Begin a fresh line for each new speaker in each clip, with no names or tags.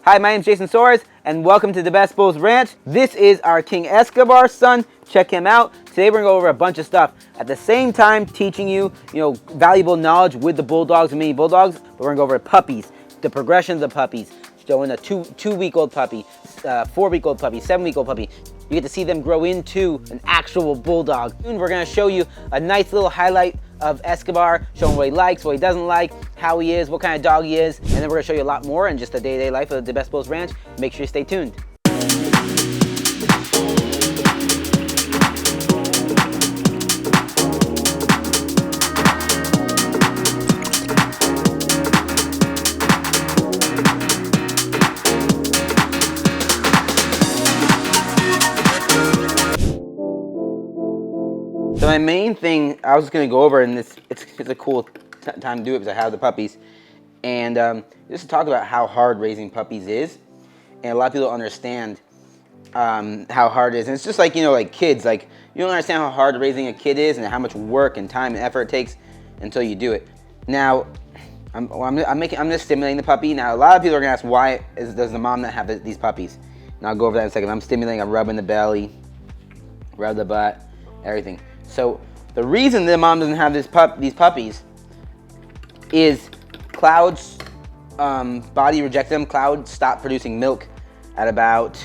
Hi, my name's Jason Soares, and welcome to the Best Bulls Ranch. This is our King Escobar son. Check him out. Today we're gonna go over a bunch of stuff. At the same time, teaching you, valuable knowledge with the Bulldogs and mini Bulldogs. But we're gonna go over puppies, the progressions of puppies, showing a two-week-old puppy, 4-week-old puppy, 7-week-old puppy. You get to see them grow into an actual Bulldog. Soon we're gonna show you a nice little highlight of Escobar, showing what he likes, what he doesn't like, how he is, what kind of dog he is, and then we're gonna show you a lot more in just the day-to-day life of the Best Bulls Ranch. Make sure you stay tuned. So my main thing I was just going to go over, and it's a cool time to do it because I have the puppies, and just to talk about how hard raising puppies is, and a lot of people don't understand how hard it is. And it's just like, like kids, like you don't understand how hard raising a kid is and how much work and time and effort it takes until you do it. Now, I'm just stimulating the puppy. Now, a lot of people are going to ask, why does the mom not have these puppies? And I'll go over that in a second. I'm stimulating, I'm rubbing the belly, rub the butt, everything. So the reason the mom doesn't have these puppies is Cloud's body rejected them. Cloud stopped producing milk at about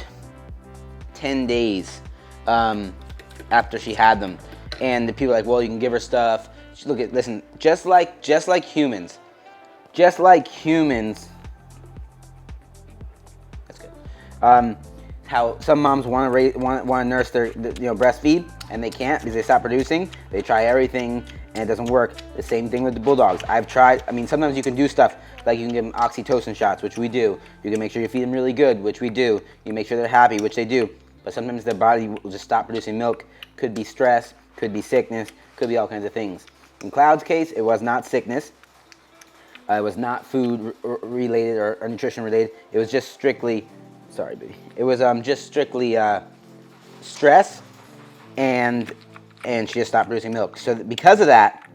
10 days after she had them. And the people are like, well, you can give her stuff. Listen, just like humans, that's good. How some moms want to nurse their, breastfeed, and they can't because they stop producing. They try everything and it doesn't work. The same thing with the Bulldogs. I've tried. Sometimes you can do stuff like you can give them oxytocin shots, which we do. You can make sure you feed them really good, which we do. You make sure they're happy, which they do. But sometimes their body will just stop producing milk. Could be stress, could be sickness, could be all kinds of things. In Cloud's case, it was not sickness. It was not food related or nutrition related. It was just strictly, sorry, baby. It was just strictly stress, and she just stopped producing milk. So because of that,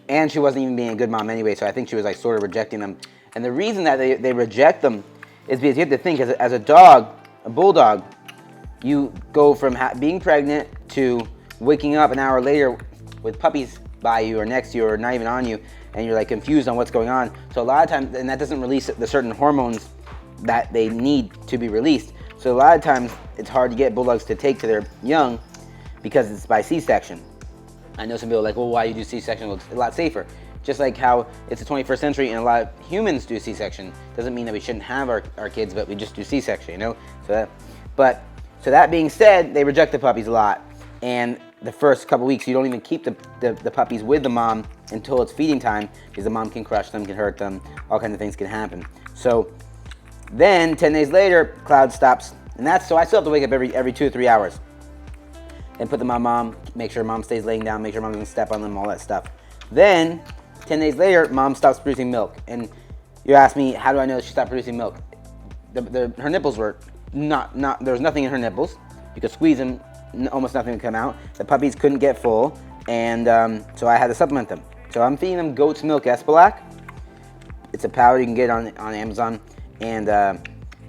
and she wasn't even being a good mom anyway, so I think she was like sort of rejecting them. And the reason that they reject them is because you have to think, as a dog, a Bulldog, you go from being pregnant to waking up an hour later with puppies by you or next to you or not even on you, and you're like confused on what's going on. So a lot of times, and that doesn't release the certain hormones that they need to be released. So a lot of times it's hard to get Bulldogs to take to their young because it's by C-section. I know some people are like, well, why do you do C-section? Well, it's a lot safer. Just like how it's the 21st century and a lot of humans do C-section. Doesn't mean that we shouldn't have our kids, but we just do C-section, So that being said, they reject the puppies a lot. And the first couple weeks, you don't even keep the puppies with the mom until it's feeding time, because the mom can crush them, can hurt them, all kinds of things can happen. So then 10 days later, Cloud stops, and so I still have to wake up every 2 or 3 hours and put them on mom, make sure mom stays laying down, make sure mom doesn't step on them, all that stuff. Then 10 days later, mom stops producing milk. And you ask me, how do I know she stopped producing milk? Her nipples were there was nothing in her nipples. You could squeeze them, almost nothing would come out. The puppies couldn't get full, and so I had to supplement them. So I'm feeding them goat's milk Espalac. It's a powder you can get on Amazon, and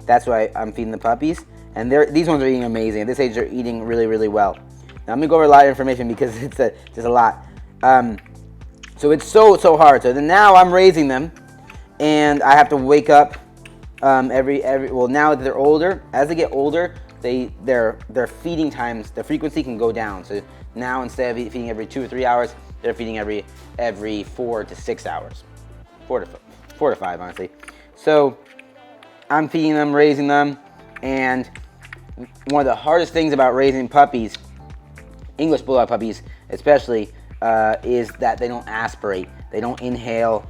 that's why I'm feeding the puppies. And these ones are eating amazing. At this age, they're eating really, really well. Now I'm gonna go over a lot of information because it's just a lot. So it's so hard. So then now I'm raising them, and I have to wake up well, now that they're older. As they get older, their feeding times, the frequency can go down. So now instead of feeding every 2 or 3 hours, they're feeding every 4 to 6 hours, 4 to 5, honestly. So I'm feeding them, raising them, and one of the hardest things about raising puppies, English Bulldog puppies especially, is that they don't aspirate. They don't inhale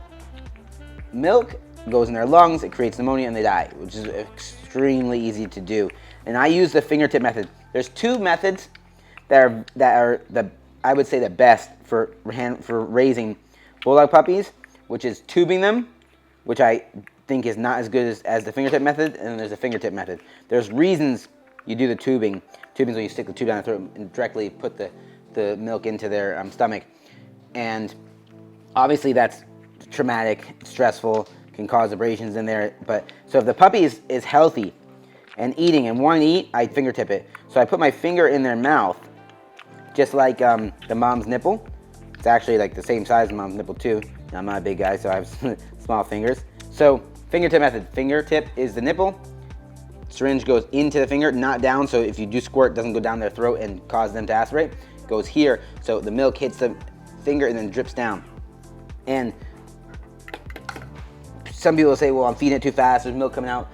milk, goes in their lungs, it creates pneumonia, and they die, which is extremely easy to do. And I use the fingertip method. There's 2 methods that are I would say the best for raising Bulldog puppies, which is tubing them, which I think is not as good as the fingertip method, and then there's the fingertip method. There's reasons you do the tubing. Tubing is when you stick the tube down their throat and directly put the milk into their stomach. And obviously that's traumatic, stressful, can cause abrasions in there. But so if the puppy is healthy and eating and wanting to eat, I fingertip it. So I put my finger in their mouth, just like the mom's nipple. It's actually like the same size as mom's nipple too. I'm not a big guy, so I have small fingers. So fingertip method. Fingertip is the nipple. Syringe goes into the finger, not down. So if you do squirt, it doesn't go down their throat and cause them to aspirate. It goes here, so the milk hits the finger and then drips down. And some people say, well, I'm feeding it too fast, there's milk coming out.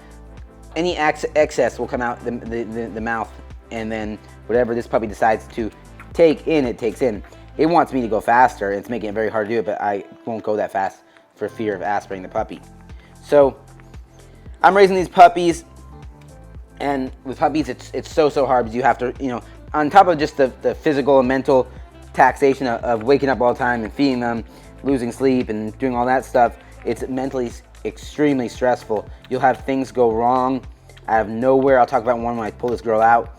Any excess will come out the mouth, and then whatever this puppy decides to take in, it takes in. It wants me to go faster, it's making it very hard to do it, but I won't go that fast for fear of aspirating the puppy. So I'm raising these puppies, and with puppies it's so hard because you have to, you know, on top of just the physical and mental taxation of waking up all the time and feeding them, losing sleep and doing all that stuff, it's mentally extremely stressful. You'll have things go wrong out of nowhere. I'll talk about one when I pull this girl out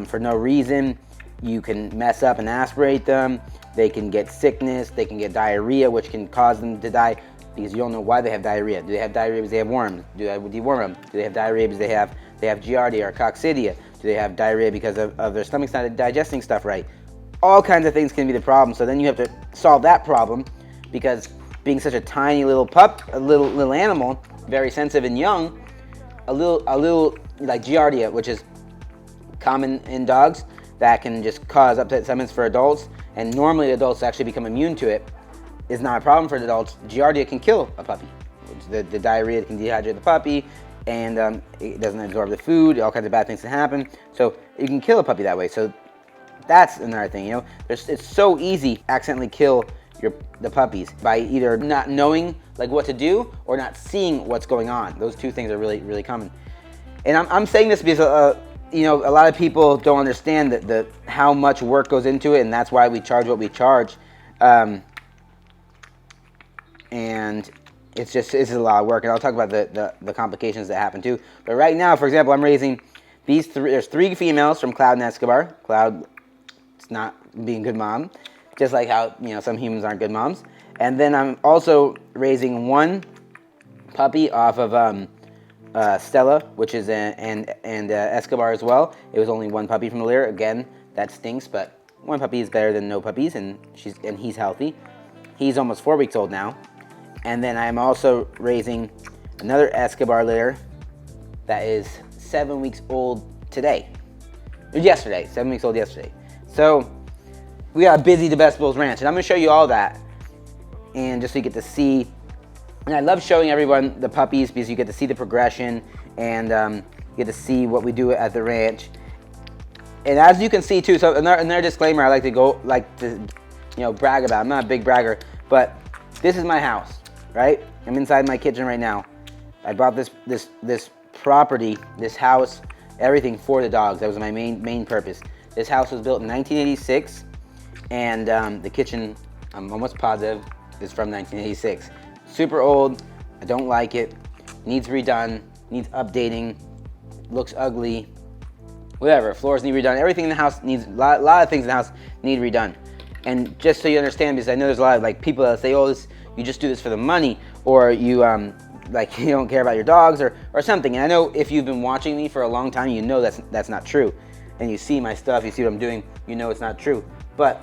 for no reason. You can mess up and aspirate them. They can get sickness, they can get diarrhea, which can cause them to die because you don't know why they have diarrhea. Do they have diarrhea because they have worms? Do I deworm them? Do they have diarrhea because they have giardia or coccidia? Do they have diarrhea because of their stomach's not digesting stuff right? All kinds of things can be the problem. So then you have to solve that problem, because being such a tiny little pup, a little animal, very sensitive and young, a little like giardia, which is common in dogs, that can just cause upset stomachs for adults, and normally adults actually become immune to it, is not a problem for adults. Giardia can kill a puppy. The diarrhea can dehydrate the puppy, and it doesn't absorb the food. All kinds of bad things can happen. So you can kill a puppy that way. So that's another thing, you know. It's so easy to accidentally kill the puppies by either not knowing like what to do or not seeing what's going on. Those two things are really common. And I'm saying this because you know, a lot of people don't understand that how much work goes into it, and that's why we charge what we charge. And it's a lot of work, and I'll talk about the complications that happen too. But right now, for example, I'm raising these three. There's 3 females from Cloud and Escobar. Cloud, it's not being a good mom, just like how, you know, some humans aren't good moms. And then I'm also raising 1 puppy off of Stella, which is and Escobar as well. It was only 1 puppy from the litter. Again, that stinks, but 1 puppy is better than no puppies, and he's healthy. He's almost 4 weeks old now. And then I'm also raising another Escobar litter that is 7 weeks old today. Yesterday, 7 weeks old yesterday. So we got a busy the Best Bulls Ranch, and I'm gonna show you all that, and just so you get to see. And I love showing everyone the puppies because you get to see the progression, and you get to see what we do at the ranch. And as you can see too, so another disclaimer I like to brag about. I'm not a big bragger, but this is my house, right? I'm inside my kitchen right now. I bought this property, this house, everything for the dogs. That was my main purpose. This house was built in 1986, and the kitchen, I'm almost positive, is from 1986. Super old. I don't like it. Needs redone. Needs updating. Looks ugly. Whatever. Floors need redone. Everything in the house needs a lot of things in the house need redone. And just so you understand, because I know there's a lot of like people that say, "Oh, you just do this for the money," or you like you don't care about your dogs or something. And I know if you've been watching me for a long time, you know that's not true. And you see my stuff, you see what I'm doing, you know it's not true. But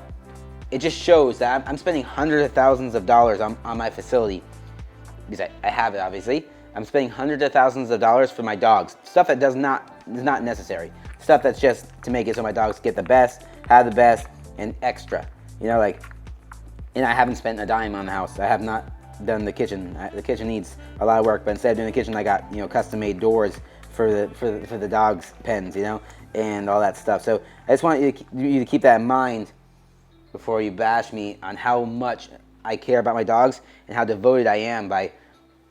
it just shows that I'm spending hundreds of thousands of dollars on my facility, because I have it, obviously. I'm spending hundreds of thousands of dollars for my dogs. Stuff that is not necessary. Stuff that's just to make it so my dogs get the best, have the best, and extra. You know, like, and I haven't spent a dime on the house. I have not done the kitchen. The kitchen needs a lot of work, but instead of doing the kitchen, I got, you know, custom-made doors for the dogs' pens, you know, and all that stuff. So I just want you to keep that in mind before you bash me on how much I care about my dogs and how devoted I am.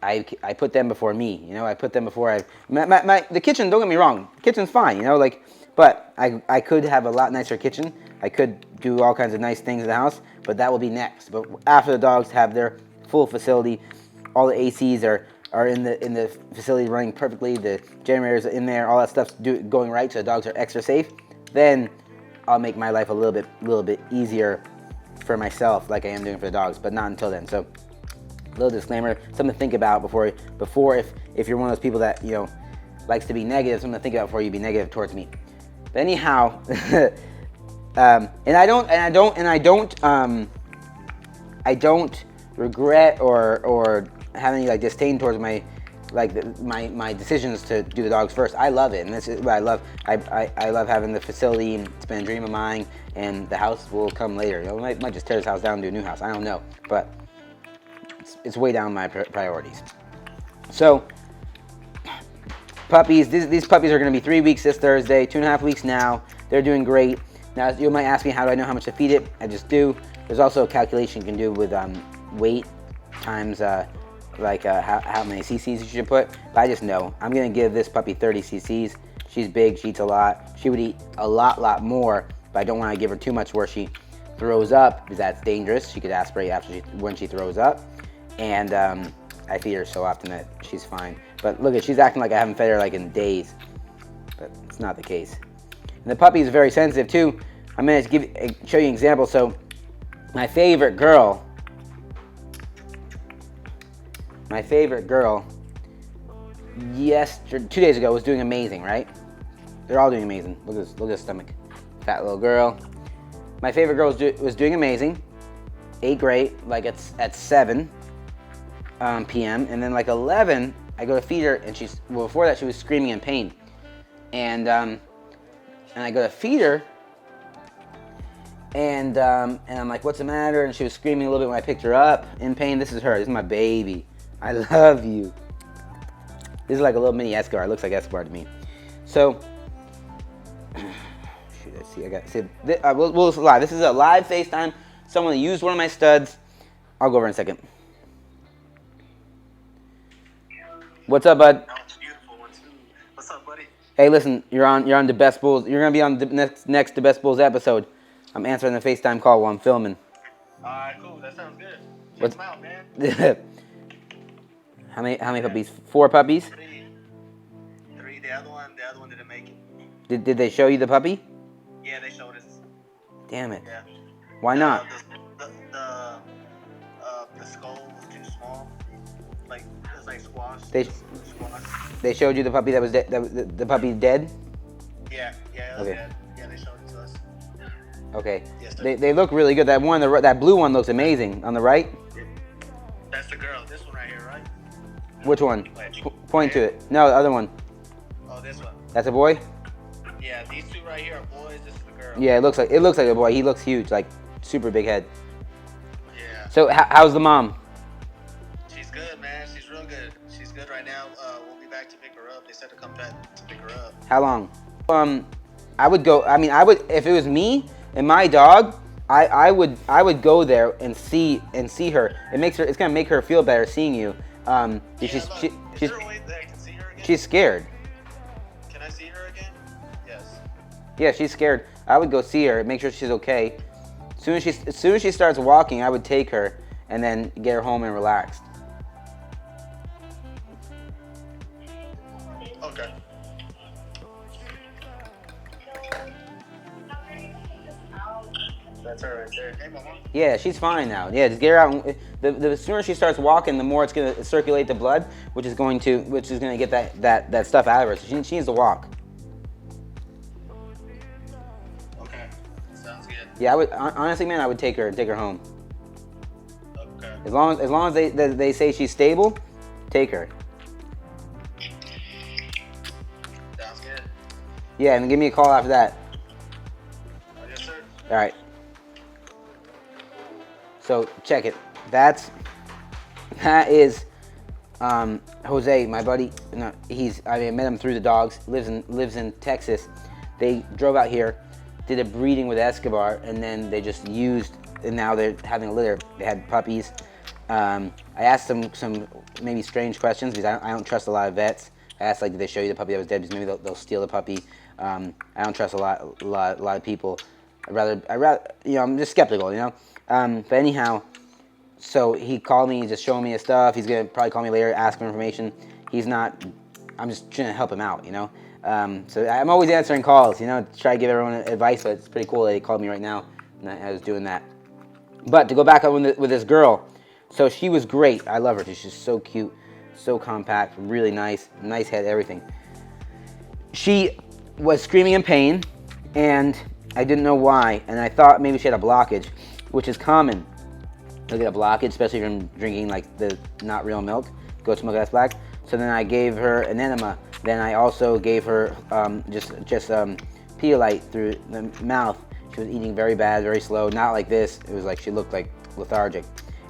I put them before me, you know. I put them before the kitchen. Don't get me wrong, the kitchen's fine, you know, like, but I could have a lot nicer kitchen. I could do all kinds of nice things in the house, but that will be next. But after the dogs have their full facility, all the ACs are in the facility running perfectly, the generators are in there, all that stuff's going right, so the dogs are extra safe, then I'll make my life a little bit easier for myself, like I am doing for the dogs, but not until then. So Little disclaimer, something to think about before if you're one of those people that, you know, likes to be negative, something to think about before you be negative towards me. But anyhow, and I don't regret or have any like disdain towards my decisions to do the dogs first. I love it, and this is what I love. I love having the facility. It's been a dream of mine, and the house will come later. You know, I might just tear this house down and do a new house. I don't know, but it's way down my priorities. So puppies. These puppies are going to be 3 weeks this Thursday, 2.5 weeks now. They're doing great. Now you might ask me, how do I know how much to feed it? I just do. There's also a calculation you can do with weight times how many cc's you should put. But I just know I'm gonna give this puppy 30 cc's. She's big, she eats a lot. She would eat a lot more, but I don't want to give her too much where she throws up, because that's dangerous. She could aspirate when she throws up, and I feed her so often that she's fine. But look she's acting like I haven't fed her like in days, but it's not the case. And the puppy is very sensitive too. I'm gonna show you an example. So my favorite girl, yes, 2 days ago was doing amazing, right? They're all doing amazing. Look at this stomach. Fat little girl. My favorite girl was doing amazing. Ate great, like at 7 p.m. And then like 11, I go to feed her, and before that she was screaming in pain. And I go to feed her, and I'm like, what's the matter? And she was screaming a little bit when I picked her up in pain. This is her. This is my baby. I love you. This is like a little mini Escobar. It looks like Escobar to me. So, shoot, let's see. We'll live. This is a live FaceTime. Someone used one of my studs. I'll go over in a second. What's up, bud?
What's up, buddy?
Hey, listen. You're on the Best Bulls. You're gonna be on the next The Best Bulls episode. I'm answering the FaceTime call while I'm filming.
Alright, cool. That sounds good. Check them out, man.
How many puppies? 4 puppies?
3. The other one didn't make it.
Did they show you the puppy?
Yeah, they showed us.
Damn it.
Yeah.
Why not?
The skull was too small. Like it was like squashed.
They showed you the puppy that was dead. The puppy's dead.
Yeah, it was dead. Yeah, they showed it to us.
Okay.
Yes,
they look really good. That blue one looks amazing on the right.
That's the girl. This one right here, right?
Which one? Point to it. No, the other one.
Oh, this one.
That's a boy?
Yeah, these 2 right here are boys. This is the girl.
Yeah, it looks like a boy. He looks huge, like super big head.
Yeah.
So how's the mom?
She's good, man. She's real good. She's good right now. We'll be back to pick her up. They said to come back to pick her up.
How long? I would go. I mean, I would, if it was me and my dog, I would go there and see her. It's gonna make her feel better seeing you.
Is there a way that I can see her again?
She's scared.
Can I see her again? Yes.
Yeah, she's scared. I would go see her, make sure she's okay. As soon as she starts walking, I would take her and then get her home and relaxed.
Okay. That's her right there. Hey, mama.
Yeah, she's fine now. Yeah, just get her out. The sooner she starts walking, the more it's gonna circulate the blood, which is gonna get that stuff out of her. So she needs to walk.
Okay. Sounds good.
Yeah, I would honestly, man, I would take her home.
Okay.
As long as they say she's stable, take her.
Sounds good.
Yeah, and then give me a call after that.
Yes, sir.
All right. So check it. That is Jose, my buddy. No, I met him through the dogs. Lives in Texas. They drove out here, did a breeding with Escobar, and then they just used. And now they're having a litter. They had puppies. I asked them some maybe strange questions because I don't trust a lot of vets. I asked, like, did they show you the puppy that was dead? Because maybe they'll steal the puppy. I don't trust a lot of people. I rather, I'm just skeptical, But anyhow, so he called me, he's just showing me his stuff. He's gonna probably call me later, ask for information. I'm just trying to help him out, So I'm always answering calls, to try to give everyone advice, but it's pretty cool that he called me right now, and I was doing that. But to go back on with this girl, So she was great. I love her. She's just so cute, so compact, really nice head, everything. She was screaming in pain, and I didn't know why, and I thought maybe she had a blockage, which is common. You'll get a blockage, especially from drinking like the not real milk, goat's milk that's black. So then I gave her an enema. Then I also gave her just Pedialyte through the mouth. She was eating very bad, very slow, not like this. It was like she looked like lethargic.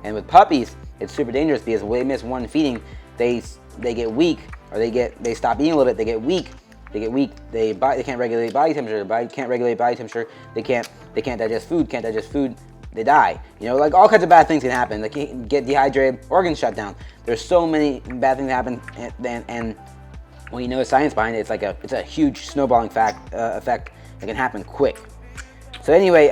And with puppies, it's super dangerous because when they miss one feeding, they get weak, or they stop eating a little bit. They get weak. They can't regulate body temperature. Can't regulate body temperature. They can't digest food. Can't digest food. They die. You know, like all kinds of bad things can happen. They can get dehydrated, organs shut down. There's so many bad things that happen, and when you know the science behind it, it's a huge snowballing effect that can happen quick. So anyway,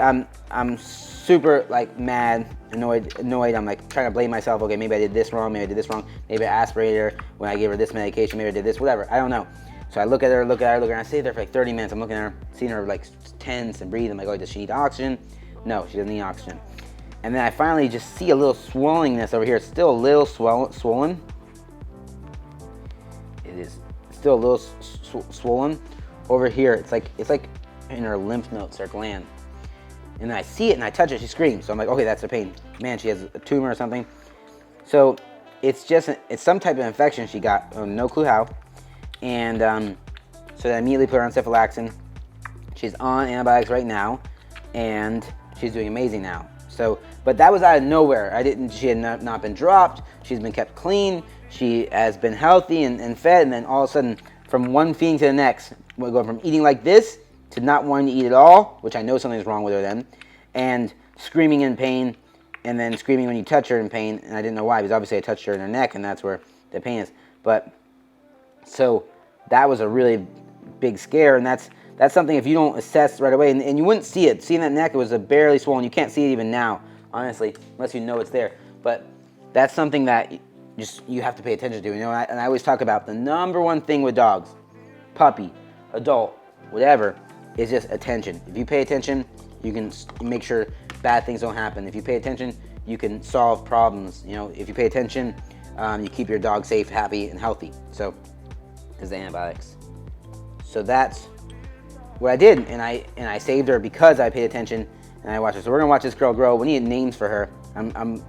I'm super like mad, annoyed. I'm like trying to blame myself. Okay, maybe I did this wrong. Maybe I did this wrong. Maybe I aspirated her when I gave her this medication. Maybe I did this, whatever. I don't know. So I look at her, and I stay there for like 30 minutes. I'm looking at her, seeing her like tense and breathe. I'm like, oh, does she need oxygen? No, she doesn't need oxygen. And then I finally just see a little swollenness over here. It's still a little swollen. It is still a little swollen over here. It's like in her lymph nodes, her gland. And then I see it and I touch it, she screams. So I'm like, okay, that's her pain. Man, she has a tumor or something. So it's some type of infection she got, no clue how. And so I immediately put her on cephalexin. She's on antibiotics right now, and she's doing amazing now. So, but that was out of nowhere. She had not been dropped. She's been kept clean. She has been healthy and fed, and then all of a sudden, from one feeding to the next, we go from eating like this to not wanting to eat at all, which I know something's wrong with her then, and screaming in pain, and then screaming when you touch her in pain, and I didn't know why, because obviously I touched her in her neck, and that's where the pain is. But, so, that was a really big scare, and that's something if you don't assess right away, and you wouldn't see it. Seeing that neck, it was barely swollen. You can't see it even now, honestly, unless you know it's there. But that's something that you have to pay attention to, you know, and I always talk about the number one thing with dogs, puppy, adult, whatever, is just attention. If you pay attention, you can make sure bad things don't happen. If you pay attention, you can solve problems. You know, if you pay attention, you keep your dog safe, happy, and healthy. So, is the antibiotics. So that's what I did, and I saved her because I paid attention and I watched her. So we're gonna watch this girl grow. We need names for her. I'm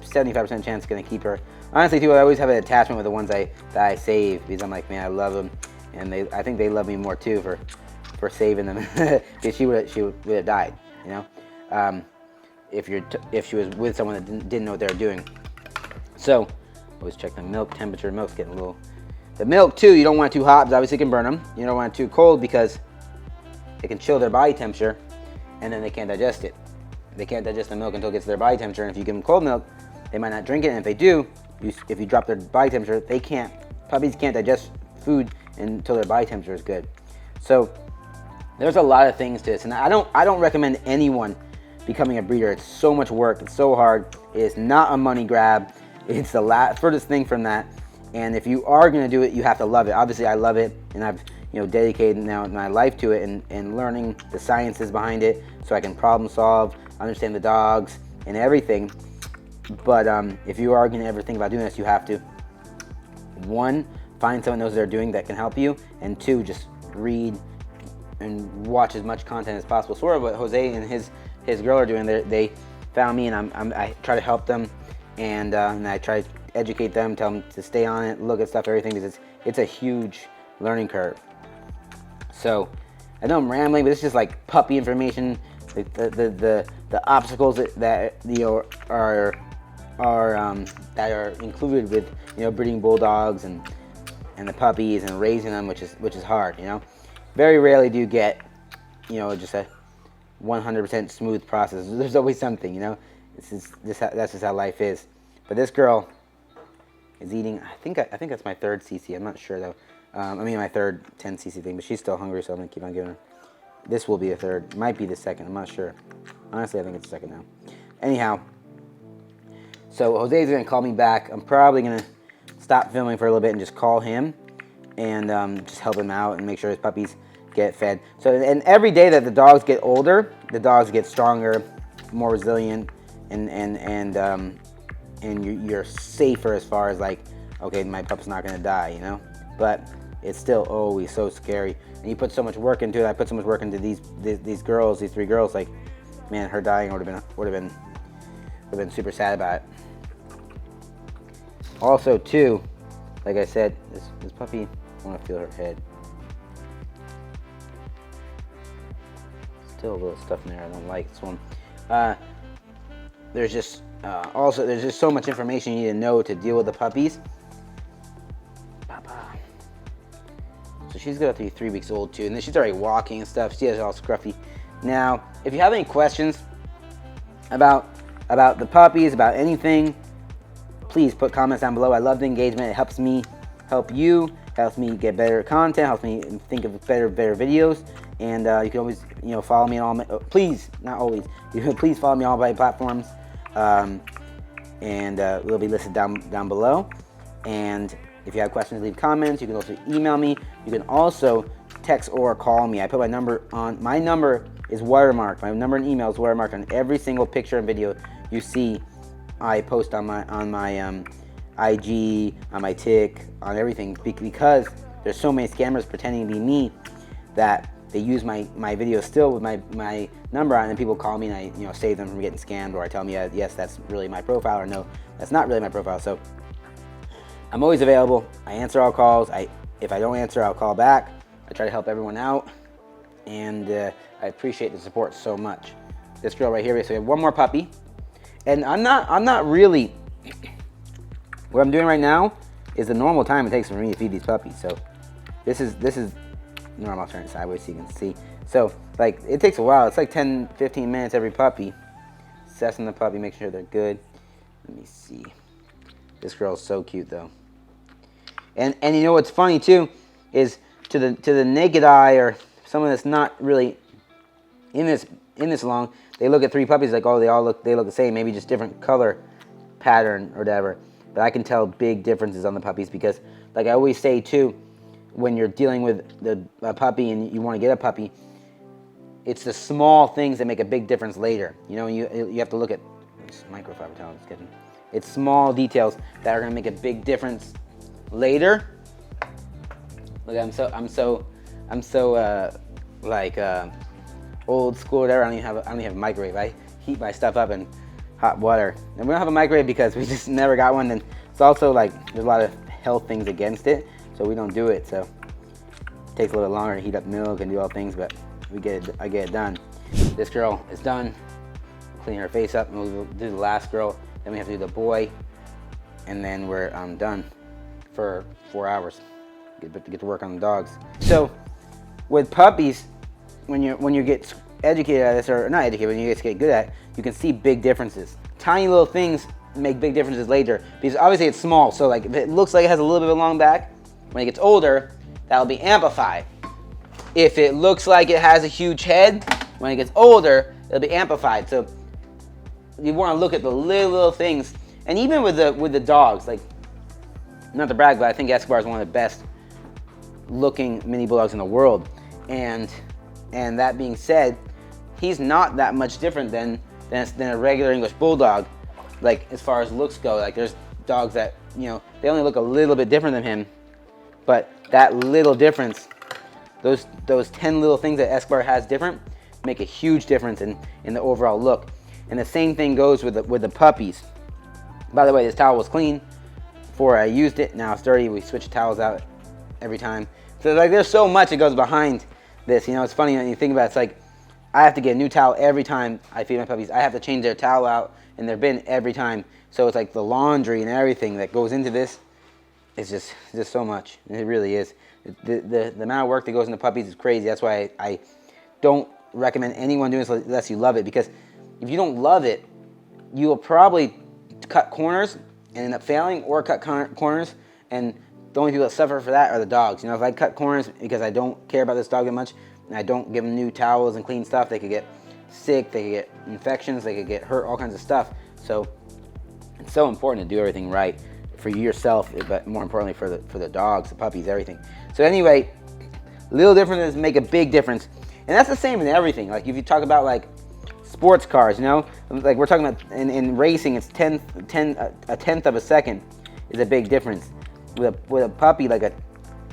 75% chance gonna keep her. Honestly, too, I always have an attachment with the ones that I save because I'm like, man, I love them, and I think they love me more too for saving them because she would have died, you know, if she was with someone that didn't know what they were doing. So always check the milk temperature. Milk's getting a little. The milk too, you don't want it too hot because obviously it can burn them. You don't want it too cold because it can chill their body temperature, and then they can't digest it. They can't digest the milk until it gets to their body temperature, and if you give them cold milk, they might not drink it, and if they do, if you drop their body temperature, puppies can't digest food until their body temperature is good. So there's a lot of things to this, and I don't recommend anyone becoming a breeder. It's so much work, it's so hard, it's not a money grab, it's the furthest thing from that, and if you are going to do it, you have to love it. Obviously I love it, and I've dedicated now my life to it and learning the sciences behind it so I can problem solve, understand the dogs and everything. But if you are going to ever think about doing this, you have to, one, find someone who knows what they're doing that can help you, and two, just read and watch as much content as possible. Sort of what Jose and his girl are doing. They found me, and I try to help them, and I try to educate them, tell them to stay on it, look at stuff, everything, because it's a huge learning curve. So I know I'm rambling, but it's just like puppy information, like the obstacles that are included with breeding bulldogs and the puppies and raising them, which is hard. Very rarely do you get just a 100% smooth process. There's always something. That's just how life is. But this girl is eating. I think that's my third cc. I'm not sure though. My third 10 cc thing, but she's still hungry, so I'm gonna keep on giving her. This will be a third. Might be the second. I'm not sure. Honestly, I think it's the second now. Anyhow, so Jose's gonna call me back. I'm probably gonna stop filming for a little bit and just call him and just help him out and make sure his puppies get fed. So, and every day that the dogs get older, the dogs get stronger, more resilient, and and you're safer as far as like, okay, my pup's not gonna die, you know. But it's still always so scary, and you put so much work into it. I put so much work into these girls, these 3 girls. Like, man, her dying would have been super sad about it. Also, too, like I said, this puppy, I want to feel her head. Still a little stuff in there I don't like. This one. There's just there's just so much information you need to know to deal with the puppies. So she's got to be 3 weeks old too, and then she's already walking and stuff. She has all scruffy. Now, if you have any questions about the puppies, about anything, please put comments down below. I love the engagement. It helps me help you, helps me get better content, helps me think of better videos. And you can always, follow me on all my, please, not always, you can please follow me on all my platforms, and will be listed down below. And if you have questions, leave comments. You can also email me. You can also text or call me. I put my number on. My number is watermarked. My number and email is watermarked on every single picture and video you see I post on my IG, on my Tik, on everything, because there's so many scammers pretending to be me that they use my videos still with my number on, and then people call me and I save them from getting scammed, or I tell them, yes, that's really my profile, or no, that's not really my profile. So I'm always available. I answer all calls. If I don't answer, I'll call back. I try to help everyone out, and I appreciate the support so much. This girl right here, so we have one more puppy, and I'm not really. What I'm doing right now is the normal time it takes for me to feed these puppies. So this is normal. I'll turn it sideways so you can see. So like it takes a while. It's like 10-15 minutes every puppy. Assessing the puppy, making sure they're good. Let me see. This girl's so cute though. And you know what's funny too is to the naked eye, or someone that's not really in this long, they look at 3 puppies like, oh, they look the same, maybe just different color pattern or whatever. But I can tell big differences on the puppies, because like I always say too, when you're dealing with a puppy and you want to get a puppy, it's the small things that make a big difference later. You have to look at this microfiber towel. It's small details that are going to make a big difference later. Look, I'm so old school. Whatever. I don't even have a microwave. I heat my stuff up in hot water. And we don't have a microwave because we just never got one. And it's also like there's a lot of health things against it, so we don't do it. So it takes a little longer to heat up milk and do all things, but I get it done. This girl is done. Clean her face up, and we'll do the last girl. Then we have to do the boy, and then we're done for 4 hours. Get to work on the dogs. So with puppies, when you get educated at this, or not educated, when you get good at it, you can see big differences. Tiny little things make big differences later, because obviously it's small. So like if it looks like it has a little bit of a long back, when it gets older, that'll be amplified. If it looks like it has a huge head, when it gets older, it'll be amplified. So you want to look at the little things. And even with the dogs, like, not to brag, but I think Escobar is one of the best looking mini bulldogs in the world. And that being said, he's not that much different than a regular English bulldog, like as far as looks go. Like there's dogs that they only look a little bit different than him, but that little difference, those 10 little things that Escobar has different, make a huge difference in the overall look. And the same thing goes with the puppies. By the way, this towel was clean before I used it. Now it's dirty. We switch towels out every time. So like there's so much that goes behind this. It's funny when you think about it. It's like I have to get a new towel every time I feed my puppies. I have to change their towel out in their bin every time. So it's like the laundry and everything that goes into this is just so much. It really is. The amount of work that goes into puppies is crazy. That's why I don't recommend anyone doing this unless you love it, because if you don't love it, you will probably cut corners and end up failing, or cut corners, and the only people that suffer for that are the dogs. If I cut corners because I don't care about this dog that much, and I don't give them new towels and clean stuff, they could get sick, they could get infections, they could get hurt, all kinds of stuff. So it's so important to do everything right for yourself, but more importantly for the dogs, the puppies, everything. So anyway, little differences make a big difference, and that's the same in everything. Like if you talk about like sports cars, you know, like we're talking about in racing, it's a tenth of a second is a big difference. With a puppy, like a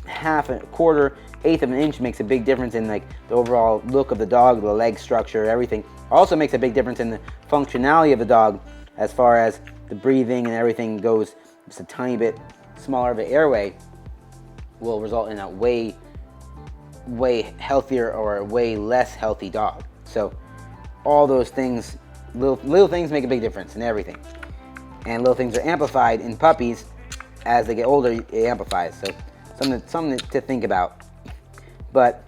half, a quarter, eighth of an inch makes a big difference in like the overall look of the dog, the leg structure, everything. Also makes a big difference in the functionality of the dog as far as the breathing and everything goes. Just a tiny bit smaller of an airway will result in a way healthier or a way less healthy dog. So all those things, little things make a big difference in everything. And little things are amplified in puppies as they get older. It amplifies. So something to think about. But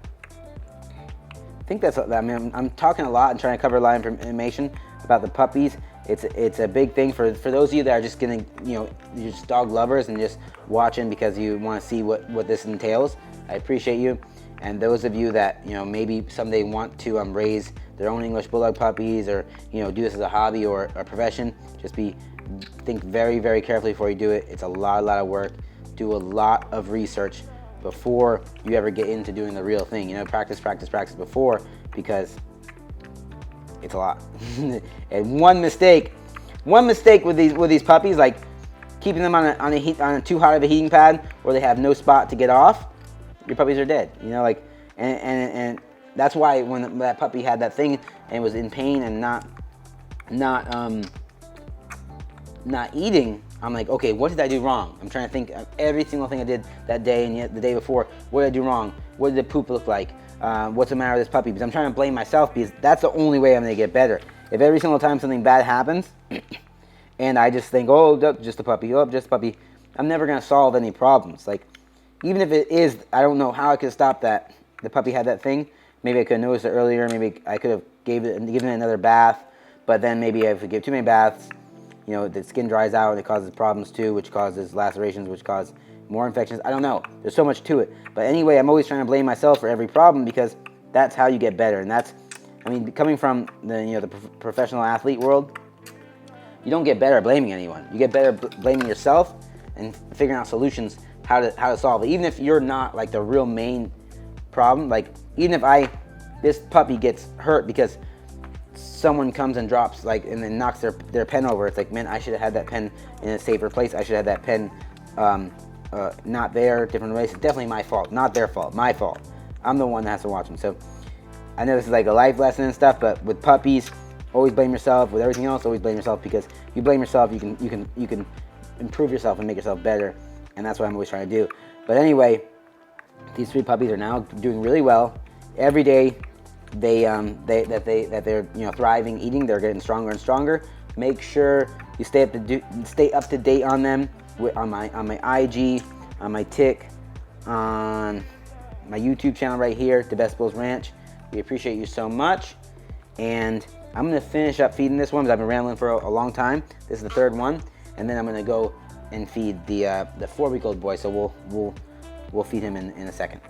I think that's. I mean, I'm talking a lot and trying to cover a lot of information about the puppies. It's a big thing for those of you that are just getting, you know, you're just dog lovers and just watching because you want to see what this entails. I appreciate you. And those of you that, you know, maybe someday want to raise their own English Bulldog puppies, or, you know, do this as a hobby or a profession, just think very, very carefully before you do it. It's a lot of work. Do a lot of research before you ever get into doing the real thing. You know, practice before, because it's a lot. And one mistake with these puppies, like keeping them on a too hot of a heating pad where they have no spot to get off, your puppies are dead. You know, like, and that's why when that puppy had that thing and was in pain and not eating, I'm like, okay, what did I do wrong? I'm trying to think of every single thing I did that day and yet the day before. What did I do wrong? What did the poop look like? What's the matter with this puppy? Because I'm trying to blame myself, because that's the only way I'm going to get better. If every single time something bad happens and I just think, oh, just a puppy, oh, just a puppy, I'm never going to solve any problems. Like, even if it is, I don't know how I could stop that. The puppy had that thing. Maybe I could have noticed it earlier. Maybe I could have given it another bath. But then maybe if we give too many baths, you know, the skin dries out and it causes problems too, which causes lacerations, which cause more infections. I don't know. There's so much to it. But anyway, I'm always trying to blame myself for every problem, because that's how you get better. And that's, I mean, coming from the professional athlete world, you don't get better at blaming anyone. You get better blaming yourself and figuring out solutions how to solve it. Even if you're not like the real main problem, like even if this puppy gets hurt because someone comes and drops and then knocks their pen over, it's like, man, I should have had that pen in a safer place. I should have had that pen not there, different ways. It's definitely my fault, not their fault, my fault. I'm the one that has to watch them. So I know this is like a life lesson and stuff, but with puppies, always blame yourself. With everything else, always blame yourself, because you blame yourself, you can improve yourself and make yourself better. And that's what I'm always trying to do. But anyway, these 3 puppies are now doing really well. Every day they're thriving, eating. They're getting stronger and stronger. Make sure you stay up to date on them on my IG, on my Tik, on my YouTube channel right here, The Best Bulls Ranch. We appreciate you so much. And I'm gonna finish up feeding this one because I've been rambling for a long time. This is the 3rd one, and then I'm gonna go and feed the 4-week-old boy. So we'll feed him in a second.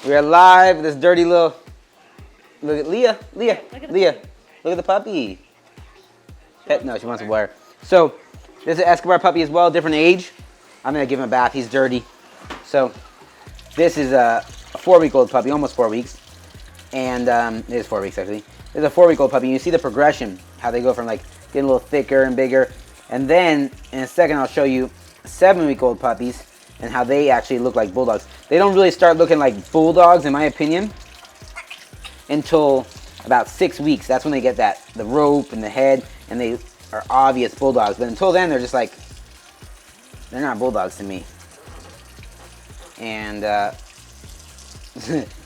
We're live. This dirty little. Look at Leah. Look at the puppy. No, she wants some water. So this is an Escobar puppy as well, different age. I'm gonna give him a bath. He's dirty. So this is a 4-week-old puppy, almost 4 weeks, and it is 4 weeks actually. This is a 4-week-old puppy. You see the progression, how they go from like getting a little thicker and bigger, and then in a second I'll show you 7-week-old puppies and how they actually look like Bulldogs. They don't really start looking like Bulldogs, in my opinion, until about 6 weeks. That's when they get the rope and the head, and they are obvious Bulldogs. But until then, they're just like, they're not Bulldogs to me. And I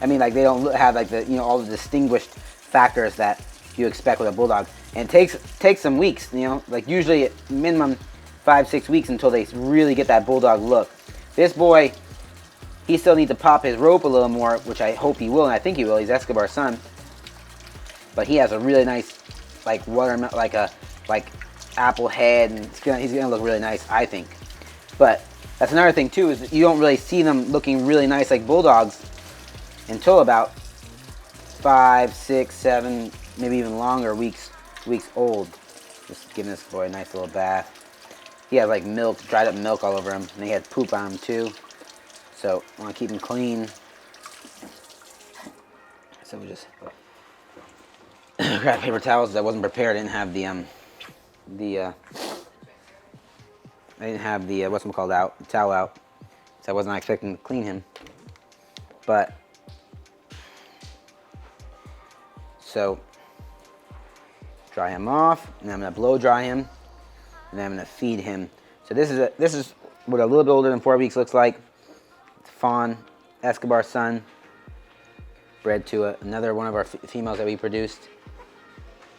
mean, like, they don't have like all the distinguished factors that you expect with a Bulldog. And it takes some weeks, like usually at minimum 5-6 weeks until they really get that Bulldog look. This boy, he still needs to pop his rope a little more, which I hope he will, and I think he will. He's Escobar's son. But he has a really nice, like watermelon, like apple head, and he's gonna look really nice, I think. But that's another thing too, is that you don't really see them looking really nice like Bulldogs until about 5, 6, 7, maybe even longer weeks old. Just giving this boy a nice little bath. He has like milk, dried up milk all over him, and he had poop on him too. So I want to keep him clean. So we just grab paper towels. I wasn't prepared. I didn't have the what's it called out towel out, so I wasn't expecting to clean him. But so dry him off, and I'm gonna blow dry him, and then I'm gonna feed him. So this is what a little bit older than 4 weeks looks like. It's Fawn, Escobar son, bred to another one of our females that we produced.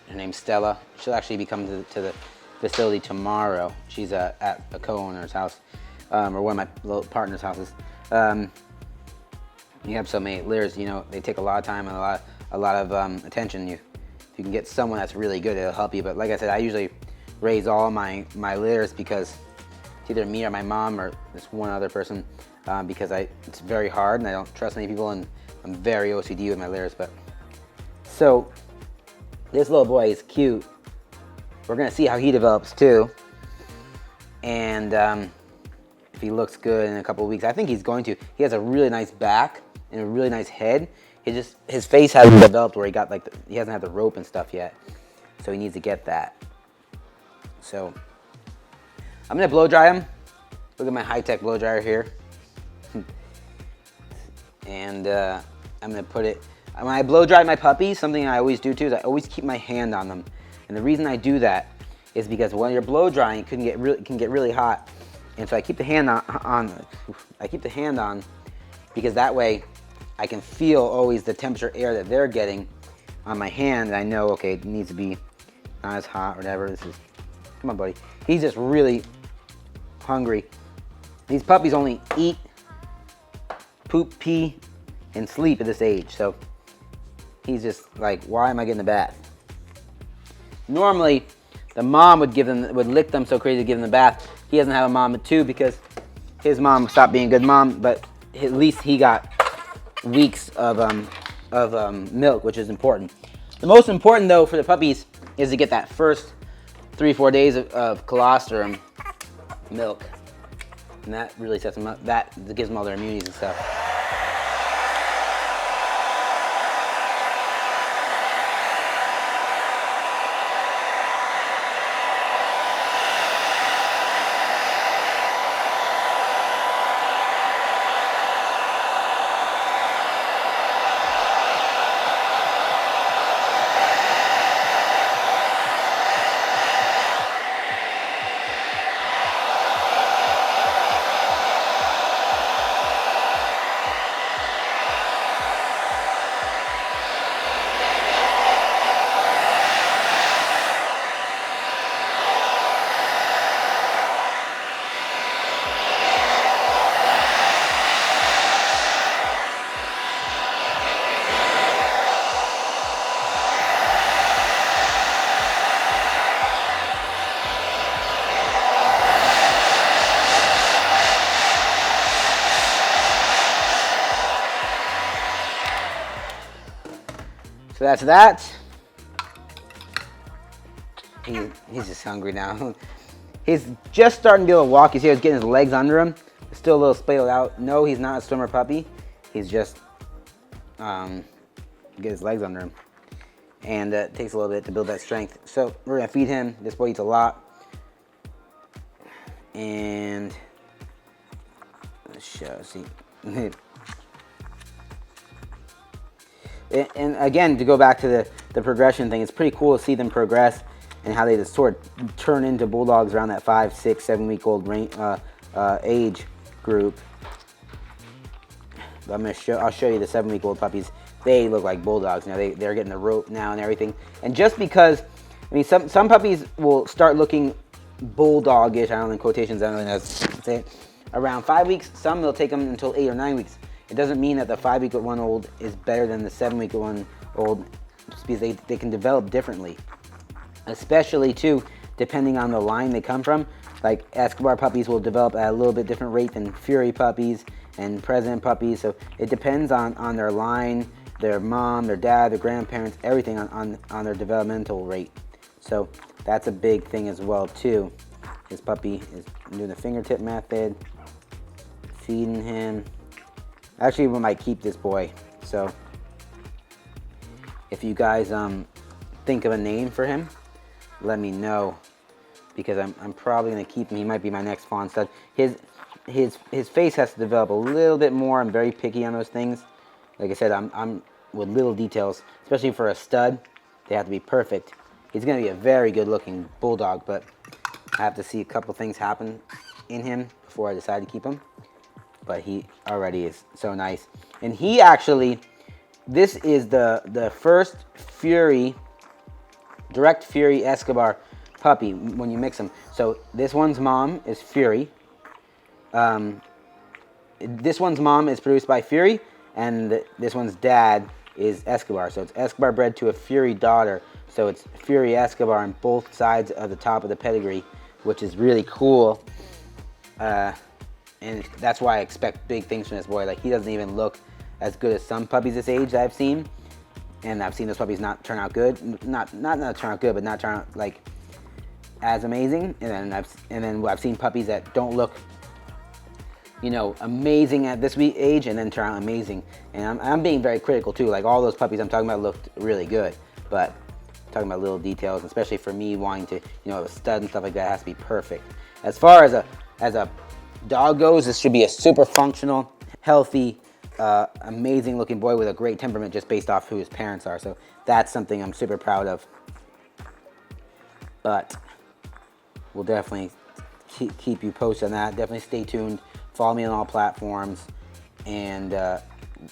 Her name's Stella. She'll actually be coming to the facility tomorrow. She's at a co-owner's house, or one of my little partner's houses. You have so many litters, you know, they take a lot of time and a lot of attention. If you can get someone that's really good, it'll help you. But like I said, I usually raise all my litters because it's either me or my mom or this one other person, because it's very hard and I don't trust many people, and I'm very OCD with my litters. But so this little boy is cute. We're gonna see how he develops too, and if he looks good in a couple of weeks. I think he's going to. He has a really nice back and a really nice head. His face hasn't developed where he hasn't had the rope and stuff yet, so he needs to get that. So I'm gonna blow dry him. Look at my high-tech blow dryer here, and I'm gonna put it. When I blow dry my puppies, something I always do too is I always keep my hand on them. And the reason I do that is because when you're blow drying, it can get really hot, and so I keep the hand on. I keep the hand on because that way I can feel always the temperature air that they're getting on my hand, and I know, okay, it needs to be not as hot or whatever. Come on, buddy. He's just really hungry. These puppies only eat, poop, pee, and sleep at this age, so he's just like, why am I getting a bath? Normally, the mom would lick them so crazy to give them the bath. He doesn't have a mom too because his mom stopped being a good mom, but at least he got weeks of milk, which is important. The most important though for the puppies is to get that first 3-4 days of colostrum milk, and that really sets them up. That gives them all their immunities and stuff. So that's that. He's just hungry now. He's just starting to be able to walk. You see, he's getting his legs under him. He's still a little splayed out. No, he's not a swimmer puppy. He's just get his legs under him, and it takes a little bit to build that strength. So we're gonna feed him. This boy eats a lot, and let's see. And again, to go back to the progression thing, it's pretty cool to see them progress and how they just sort of turn into bulldogs around that 5, 6, 7 week old age group. But I'll show you the 7 week old puppies. They look like bulldogs now. They're getting the rope now and everything. And just because, I mean, some puppies will start looking bulldogish. I don't know, in quotations. I don't know how to say it. Around 5 weeks. Some they'll take them until 8 or 9 weeks. It doesn't mean that the 5 week one old is better than the 7 week one old, just because they can develop differently. Especially too, depending on the line they come from. Like Escobar puppies will develop at a little bit different rate than Fury puppies and President puppies. So it depends on their line, their mom, their dad, their grandparents, everything on their developmental rate. So that's a big thing as well too. This puppy is doing the fingertip method, feeding him. Actually, we might keep this boy. So If you guys think of a name for him, let me know, because I'm probably gonna keep him. He might be my next fawn stud. His face has to develop a little bit more. I'm very picky on those things. Like I said, I'm with little details, especially for a stud. They have to be perfect. He's gonna be a very good looking bulldog, but I have to see a couple things happen in him before I decide to keep him. But he already is so nice. And he actually, this is the first direct Fury Escobar puppy when you mix them. So this one's mom is Fury. This one's mom is produced by Fury, and this one's dad is Escobar. So it's Escobar bred to a Fury daughter. So it's Fury Escobar on both sides of the top of the pedigree, which is really cool. And that's why I expect big things from this boy. Like, he doesn't even look as good as some puppies this age that I've seen. And I've seen those puppies not turn out good. Not turn out good, but not turn out like as amazing. And then I've seen puppies that don't look, you know, amazing at this age and then turn out amazing. And I'm being very critical too. Like, all those puppies I'm talking about looked really good, but I'm talking about little details, especially for me wanting to, you know, a stud and stuff like that has to be perfect. As far as a dog goes, this should be a super functional, healthy, amazing looking boy with a great temperament just based off who his parents are. So that's something I'm super proud of. But we'll definitely keep you posted on that. Definitely stay tuned. Follow me on all platforms, and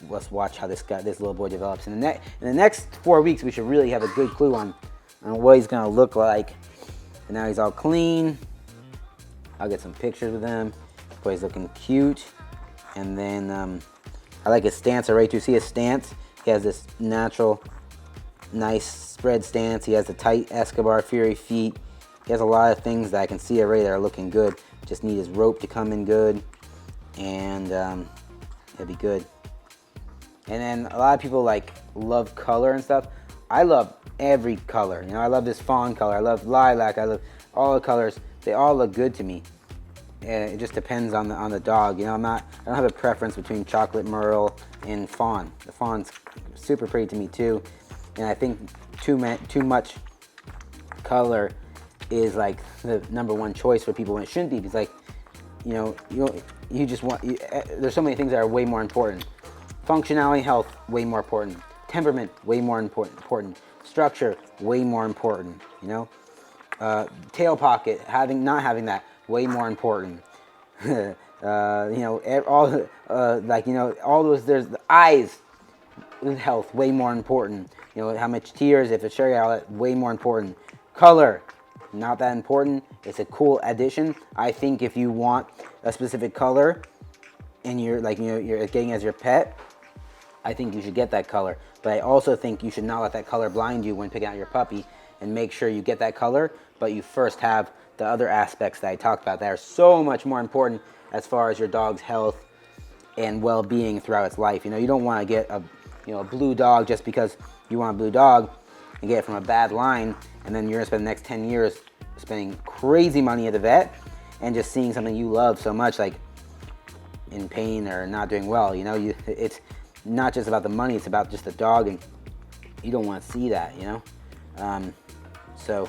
let's watch how this little boy develops. In the next 4 weeks, we should really have a good clue on what he's gonna look like. And now he's all clean. I'll get some pictures with him. Boy's looking cute. And then I like his stance already. Do you see his stance? He has this natural, nice spread stance. He has the tight Escobar Fury feet. He has a lot of things that I can see already that are looking good. Just need his rope to come in good, and it'll be good. And then a lot of people like love color and stuff. I love every color. You know, I love this fawn color. I love lilac. I love all the colors. They all look good to me. And it just depends on the dog. You know, I don't have a preference between chocolate merle and fawn. The fawn's super pretty to me too, and I think too much color is like the #1 choice for people when it shouldn't be. Because, like, you know, you just want. There's so many things that are way more important. Functionality, health, way more important. Temperament, way more important. Structure, way more important. You know, tail pocket, not having that, way more important. You know, all like, you know, all those. There's the eyes, health, way more important. You know, how much tears, if it's cherry outlet, way more important. Color, not that important. It's a cool addition. I think if you want a specific color and you're like, you know, you're getting as your pet, I think you should get that color. But I also think you should not let that color blind you when picking out your puppy, and make sure you get that color, but you first have the other aspects that I talked about that are so much more important as far as your dog's health and well-being throughout its life. You know, you don't want to get a blue dog just because you want a blue dog and get it from a bad line, and then you're gonna spend the next 10 years spending crazy money at the vet and just seeing something you love so much, like, in pain or not doing well. You know, it's not just about the money, it's about just the dog, and you don't want to see that, you know. So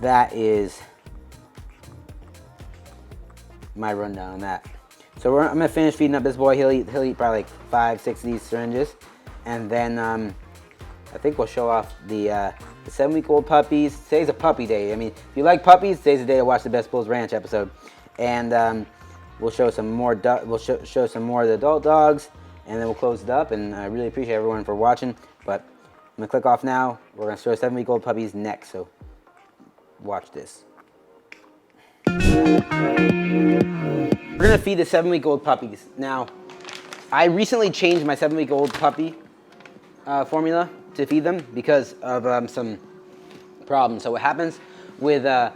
that is my rundown on that. So I'm gonna finish feeding up this boy. He'll eat probably like 5-6 of these syringes, and then I think we'll show off the 7-week-old puppies. Today's a puppy day. I mean, if you like puppies, today's the day to watch the Best Bulls Ranch episode, and we'll show some more. We'll show some more of the adult dogs, and then we'll close it up. And I really appreciate everyone for watching. But I'm gonna click off now. We're gonna show 7-week-old puppies next. So watch this. We're gonna feed the 7-week-old puppies. Now, I recently changed my 7-week-old puppy formula to feed them because of some problems. So what happens with the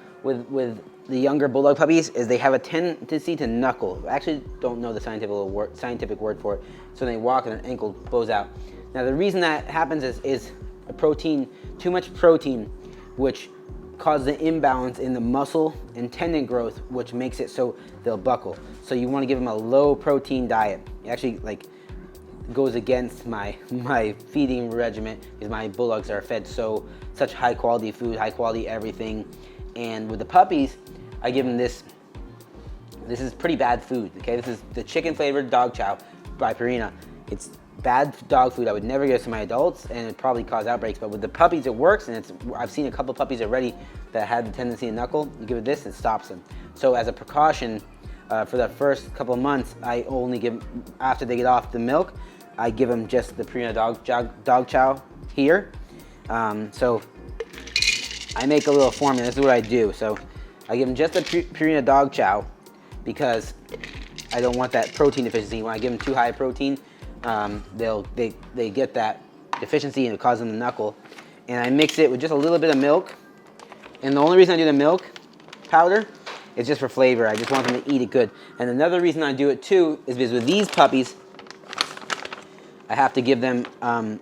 younger Bulldog puppies is they have a tendency to knuckle. I actually don't know the scientific word for it. So they walk and their ankle bows out. Now the reason that happens is too much protein, which causes an imbalance in the muscle and tendon growth, which makes it so they'll buckle. So you want to give them a low protein diet. Actually, like, goes against my feeding regimen, because my Bulldogs are fed such high quality food, high quality everything. And with the puppies, I give them this. This is pretty bad food, okay? This is the chicken flavored dog chow by Purina. It's bad dog food. I would never give it to my adults, and it probably cause outbreaks. But with the puppies, it works, and I've seen a couple puppies already that had the tendency to knuckle. You give it this, it stops them. So as a precaution, for the first couple of months, I only give, after they get off the milk, I give them just the Purina dog chow here. So I make a little formula. This is what I do. So I give them just the Purina dog chow, because I don't want that protein deficiency. When I give them too high a protein, they get that deficiency and it causes them to knuckle. And I mix it with just a little bit of milk. And the only reason I do the milk powder is just for flavor. I just want them to eat it good. And another reason I do it too is because with these puppies, I have to give them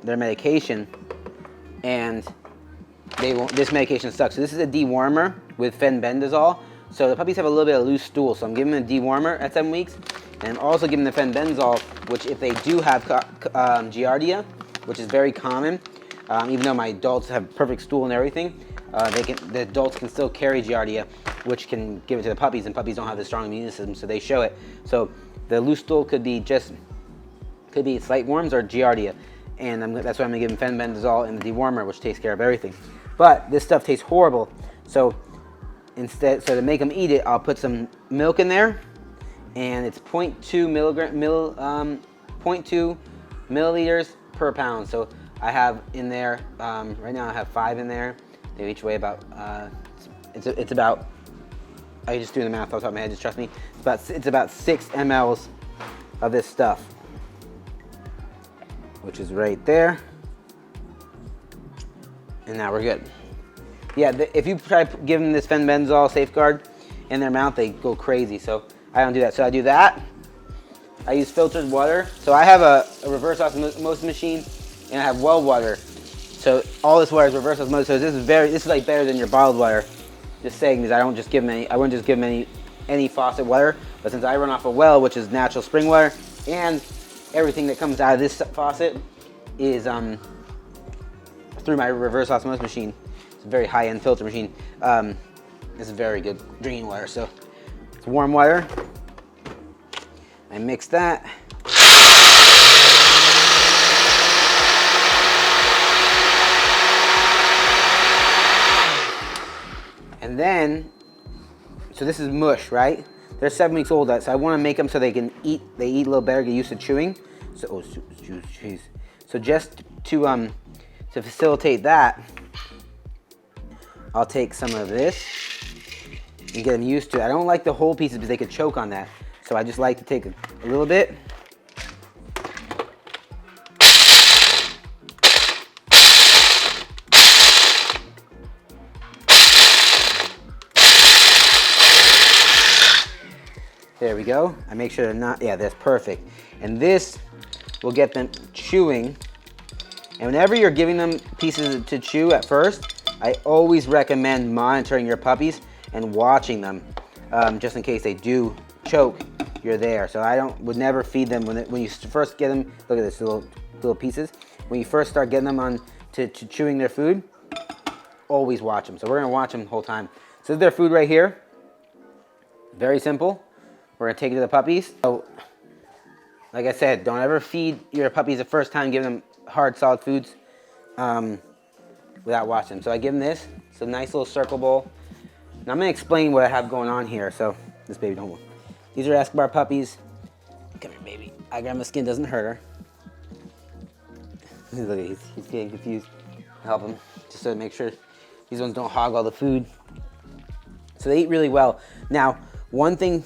their medication, and this medication sucks. So this is a dewormer with fenbendazole. So the puppies have a little bit of loose stool, so I'm giving them a dewormer at 7 weeks, and I'm also giving them the fenbendazole, which if they do have giardia, which is very common, even though my adults have perfect stool and everything, the adults can still carry giardia, which can give it to the puppies, and puppies don't have the strong immune system, so they show it. So the loose stool could be slight worms or giardia, and that's why I'm gonna give them fenbendazole and the dewormer, which takes care of everything. But this stuff tastes horrible, so to make them eat it, I'll put some milk in there, and it's 0.2 milliliters per pound. So I have in there, right now I have 5 in there. They each weigh about, it's about, I just do the math off the top of my head, just trust me. It's about 6 mLs of this stuff, which is right there. And now we're good. Yeah, if you try to give them this fenbendazole safeguard in their mouth, they go crazy. So I don't do that. So I do that. I use filtered water. So I have a reverse osmosis machine, and I have well water. So all this water is reverse osmosis. So this is like better than your bottled water. Just saying, because I wouldn't just give them any faucet water. But since I run off a well, which is natural spring water, and everything that comes out of this faucet is through my reverse osmosis machine. It's a very high-end filter machine. This is very good drinking water. So it's warm water. I mix that. And then, so this is mush, right? They're 7 weeks old, so I want to make them so they can eat. They eat a little better, get used to chewing. So, oh, jeez. So just to facilitate that, I'll take some of this and get them used to it. I don't like the whole pieces because they could choke on that. So I just like to take a little bit. There we go. I make sure they're not, yeah, that's perfect. And this will get them chewing. And whenever you're giving them pieces to chew at first, I always recommend monitoring your puppies and watching them, just in case they do choke. You're there. So would never feed them when you first get them. Look at this little pieces. When you first start getting them on to chewing their food, always watch them. So we're gonna watch them the whole time. So this is their food right here. Very simple. We're gonna take it to the puppies. So, like I said, don't ever feed your puppies the first time. Give them hard, solid foods without watching them. So I give them this. It's a nice little circle bowl. Now I'm gonna explain what I have going on here. So this baby don't. These are Escobar puppies. Come here, baby. Grandma's skin doesn't hurt her. Look, he's getting confused. Help him just to make sure these ones don't hog all the food. So they eat really well. Now, one thing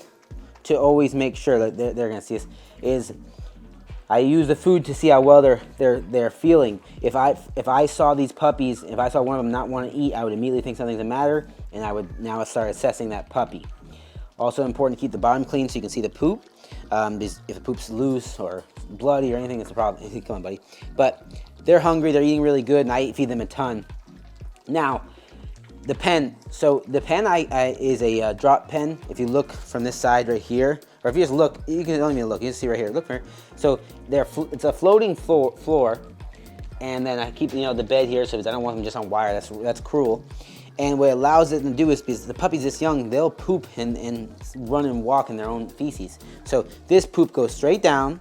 to always make sure that they're gonna see this is I use the food to see how well they're feeling. If I saw these puppies, if I saw one of them not want to eat, I would immediately think something's the matter, and I would now start assessing that puppy. Also important to keep the bottom clean so you can see the poop. Because if the poop's loose or bloody or anything, it's a problem. Come on, buddy. But they're hungry, they're eating really good, and I feed them a ton. Now, the pen. So the pen is a drop pen. If you look from this side right here, or if you just look, you can only look. You just see right here. Look here. So it's a floating floor, and then I keep the bed here, so I don't want them just on wire. That's cruel. And what it allows it to do is, because the puppies this young, they'll poop and run and walk in their own feces. So this poop goes straight down,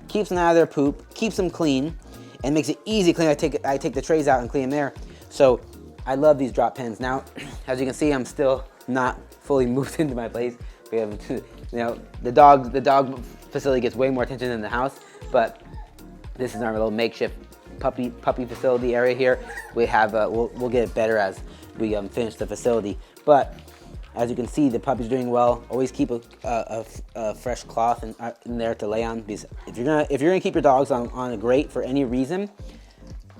keeps them out of their poop, keeps them clean, and makes it easy to clean. I take the trays out and clean them there. So I love these drop pens. Now, as you can see, I'm still not fully moved into my place. We have, the dog facility gets way more attention than the house, but this is our little makeshift puppy facility area here. We have we'll get it better as we finish the facility. But as you can see, the puppy's doing well. Always keep a fresh cloth in there to lay on, because if you're gonna keep your dogs on a grate for any reason,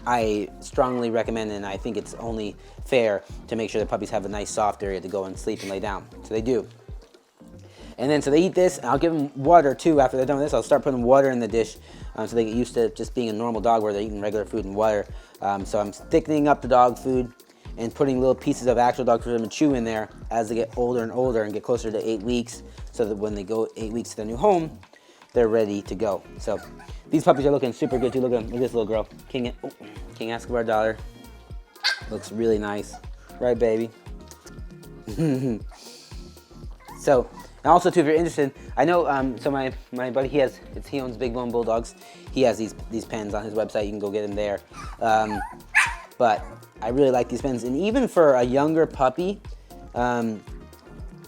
I strongly recommend, and I think it's only fair, to make sure the puppies have a nice soft area to go and sleep and lay down. So they do. And then so they eat this, and I'll give them water too after they're done with this. I'll start putting water in the dish so they get used to just being a normal dog where they're eating regular food and water. So I'm thickening up the dog food and putting little pieces of actual dog food for them to chew in there as they get older and older and get closer to 8 weeks, so that when they go 8 weeks to their new home, they're ready to go. So these puppies are looking super good too. Look at this little girl, King Escobar daughter. Looks really nice, right, baby? So, and also too, if you're interested, I know. So my buddy, he owns Big Bone Bulldogs. He has these pens on his website. You can go get them there. But I really like these pens, and even for a younger puppy,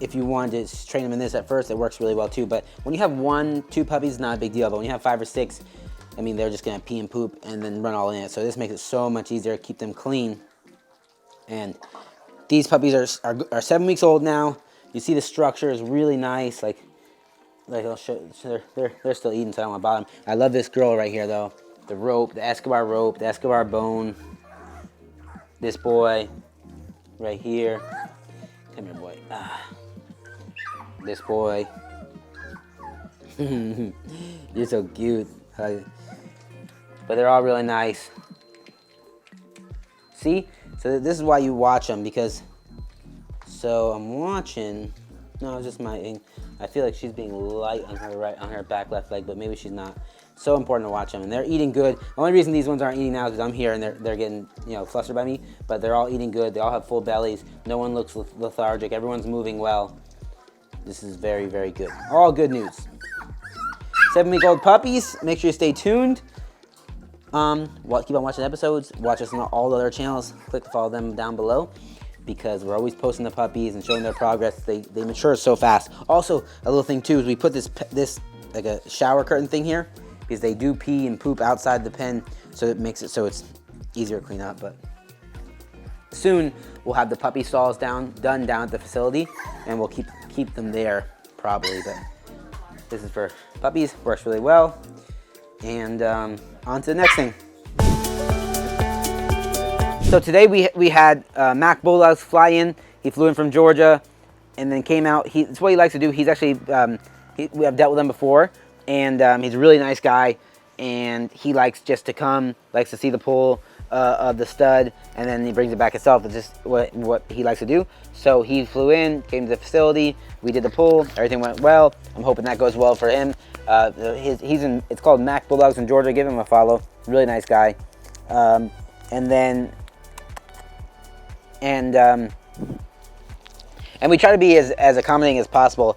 if you want to train them in this at first, it works really well too. But when you have 1-2 puppies, it's not a big deal. But when you have 5 or 6, I mean, they're just gonna pee and poop and then run all in it. So this makes it so much easier to keep them clean. And these puppies are 7 weeks old now. You see the structure is really nice. Like I'll show. They're still eating, so I don't want to bother them. I love this girl right here though. The rope, the Escobar rope, the Escobar bone. This boy right here. Come here, boy. This boy. You're so cute. But they're all really nice. See? So this is why you watch them, because... So I'm watching... No, it's just I feel like she's being light on her back left leg, but maybe she's not. So important to watch them, and they're eating good. The only reason these ones aren't eating now is because I'm here and they're getting flustered by me. But they're all eating good. They all have full bellies. No one looks lethargic. Everyone's moving well. This is very, very good. All good news. 7-week-old puppies. Make sure you stay tuned. Keep on watching episodes. Watch us on all the other channels. Click to follow them down below, because we're always posting the puppies and showing their progress. They mature so fast. Also, a little thing too is we put this like a shower curtain thing here, because they do pee and poop outside the pen, so it makes it so it's easier to clean up. But soon we'll have the puppy stalls done down at the facility, and we'll keep them there probably. But this is for puppies. Works really well. And on to the next thing. So today we had Mac Bulldogs fly in. He flew in from Georgia, and then came out. It's what he likes to do. He's actually we have dealt with him before, and he's a really nice guy. And he likes just to come, likes to see the pull of the stud, and then he brings it back himself. It's just what he likes to do. So he flew in, came to the facility. We did the pull. Everything went well. I'm hoping that goes well for him. It's called Mac Bulldogs in Georgia. Give him a follow. Really nice guy. And we try to be as accommodating as possible,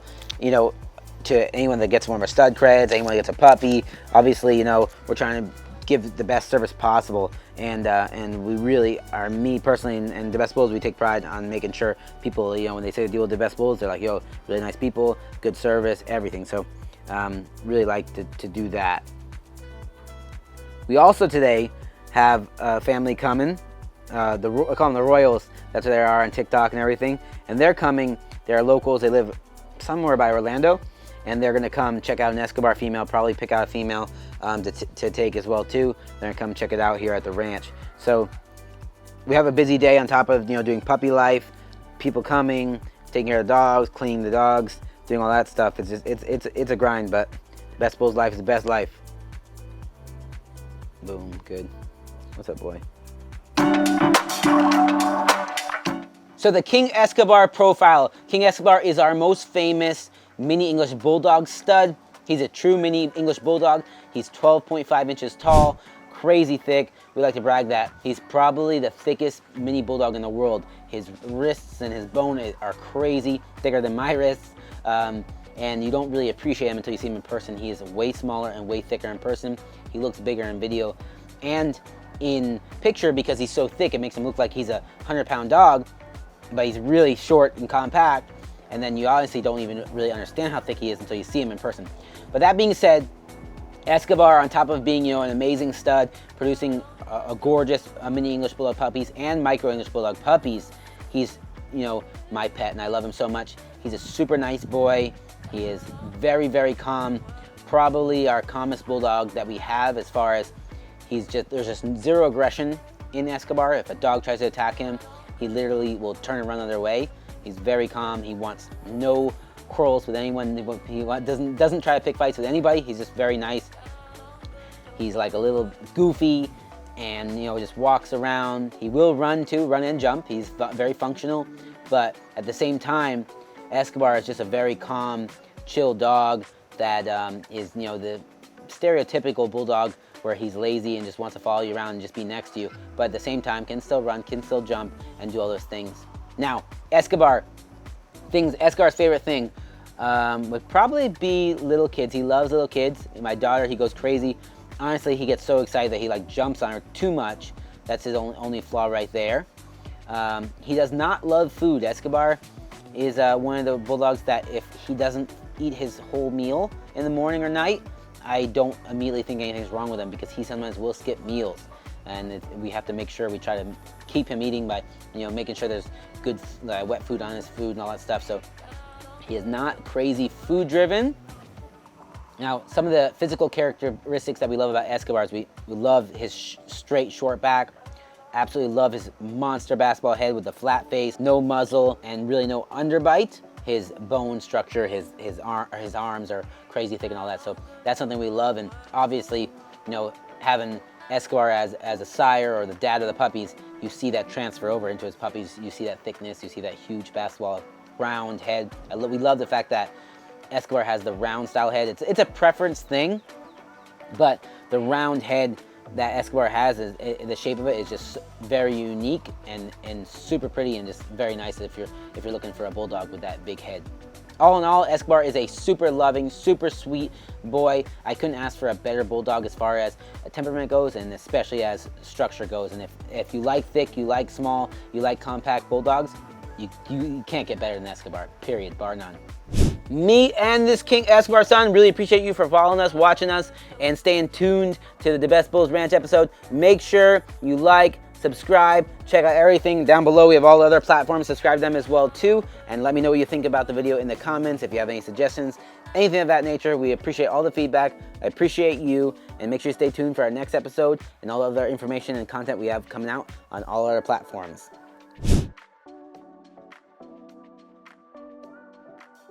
to anyone that gets one of our stud creds, anyone that gets a puppy. Obviously, we're trying to give the best service possible, and we really are, me personally and the Best Bulls, we take pride on making sure people, when they say they deal with the Best Bulls, they're like, yo, really nice people, good service, everything. So really like to do that. We also today have a family coming. I call them the Royals. That's what they are on TikTok and everything. And they're coming. They're locals. They live somewhere by Orlando, and they're gonna come check out an Escobar female. Probably pick out a female to take as well too. They're gonna come check it out here at the ranch. So we have a busy day on top of doing puppy life, people coming, taking care of the dogs, cleaning the dogs, doing all that stuff. It's just it's a grind, but Best Bulls life is the best life. Boom, good. What's up, boy? So the King Escobar profile. King Escobar is our most famous mini English Bulldog stud. He's a true mini English Bulldog. He's 12.5 inches tall, crazy thick. We like to brag that he's probably the thickest mini Bulldog in the world. His wrists and his bone are crazy, thicker than my wrists. And you don't really appreciate him until you see him in person. He is way smaller and way thicker in person. He looks bigger in video and in picture because he's so thick. It makes him look like he's a 100-pound dog, but he's really short and compact. And then you honestly don't even really understand how thick he is until you see him in person. But that being said, Escobar, on top of being, an amazing stud, producing a gorgeous mini English Bulldog puppies and micro English Bulldog puppies, he's, my pet, and I love him so much. He's a super nice boy. He is very, very calm. Probably our calmest Bulldog that we have, as far as there's just zero aggression in Escobar. If a dog tries to attack him, he literally will turn and run the other way. He's very calm. He wants no quarrels with anyone. He doesn't try to pick fights with anybody. He's just very nice. He's like a little goofy and, just walks around. He will run too, run and jump. He's very functional, but at the same time, Escobar is just a very calm, chill dog that is, the stereotypical Bulldog where he's lazy and just wants to follow you around and just be next to you, but at the same time can still run, can still jump, and do all those things. Now, Escobar's favorite thing would probably be little kids. He loves little kids. My daughter, he goes crazy. Honestly, he gets so excited that he jumps on her too much. That's his only flaw right there. He does not love food. Escobar is one of the Bulldogs that if he doesn't eat his whole meal in the morning or night, I don't immediately think anything's wrong with him, because he sometimes will skip meals. And we have to make sure we try to keep him eating by, making sure there's good wet food on his food and all that stuff. So he is not crazy food driven. Now, some of the physical characteristics that we love about Escobar is we love his straight, short back. Absolutely love his monster basketball head with the flat face, no muzzle, and really no underbite. His bone structure, his arms are crazy thick and all that. So that's something we love. And obviously, having Escobar as a sire or the dad of the puppies, you see that transfer over into his puppies. You see that thickness, you see that huge basketball round head. We love the fact that Escobar has the round style head. It's a preference thing, but the round head that Escobar has, the shape of it is just very unique and super pretty, and just very nice if you're looking for a Bulldog with that big head. All in all, Escobar is a super loving, super sweet boy. I couldn't ask for a better Bulldog as far as temperament goes, and especially as structure goes. And if you like thick, you like small, you like compact Bulldogs, you can't get better than Escobar, period, bar none. Me and this King Escobar son really appreciate you for following us, watching us, and staying tuned to the Best Bulls Ranch episode. Make sure you like, subscribe, check out everything down below. We have all the other platforms. Subscribe to them as well too, and let me know what you think about the video in the comments. If you have any suggestions, anything of that nature, we appreciate all the feedback. I appreciate you, and make sure you stay tuned for our next episode and all the other information and content we have coming out on all our platforms.